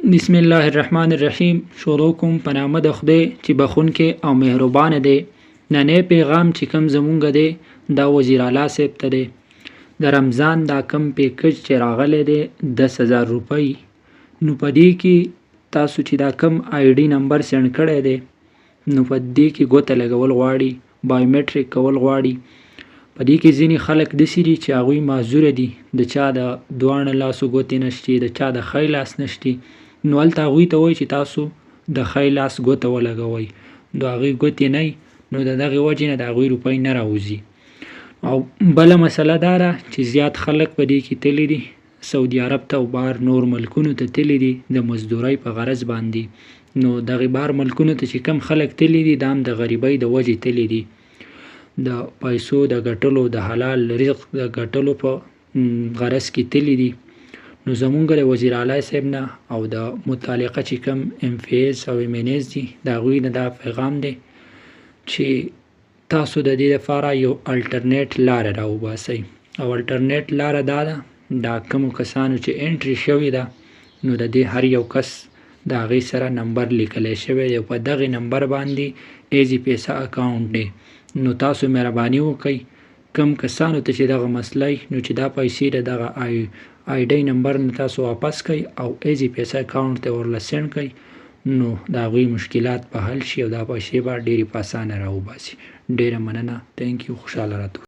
بسم الله الرحمن الرحیم. شروع کوم په نامه د خدای چې بخښونکی او مهربان دی. نننی پیغام چې کوم زمونږ دی دا وزیر اعلی صاحب ته دی. د رمضان دا کم پیکج چې راغلی دی 10,000 روپۍ، نو په دې کې تاسو چې دا کم آی ډي نمبر سینډ کړی دی نو په دې کې ګوته لګول غواړي، بایومټریک کول غواړي. په دې کې ځینې خلک داسې دي چې هغوی معذوره دي، د چا د دواړه لاسو ګوتې نشتي، د چا د ښی لاس نشتي، نو هلته هغوی ته وایي چې تاسو د ښی لاس ګوته ولګوئ. د هغوی ګوتې نه نو د دغې وجې نه د هغوی روپۍ نه راوځي. او بله مسله دا ده چې زیات خلک په دې کې تللي دي سعودي عرب ته او بهر نور ملکونو ته تللي دي د مزدورۍ په غرض باندې. نو دغې بهر ملکونو ته چې کم خلک تللي دي دا هم د غریبۍ د وجې تللي دي، د پیسو د ګټلو، د حلال رزق د ګټلو په غرض کې تللي دي. نو زمونږ د وزیر اعلی صاحب نه او د متعلقه چې کوم ام پی ایز او ام این ایز دي د هغوی نه دا پیغام دی چې تاسو د دې لپاره یو الټرنیټ لاره راوباسئ. او الټرنیټ لاره دا ده، دا کومو کسانو چې انټري شوې ده نو د دې هر یو کس د هغې سره نمبر لیکلی شوی دی او په دغې نمبر باندې ایزي پیسه اکاونټ دی. نو تاسو مهرباني وکئ کم کسانو ته چې دغه مسله نو چې دا پیسې د دغه آی ډي نمبر نه تاسو واپس کئ او ایزي پیسه اکاونټ ته ورله سینډ کئ، نو د هغوی مشکلات به حل شي او دا پیسې به ډېرې په اسانه راوباسي. ډېره مننه. تینک یو. خوشحاله راتلو.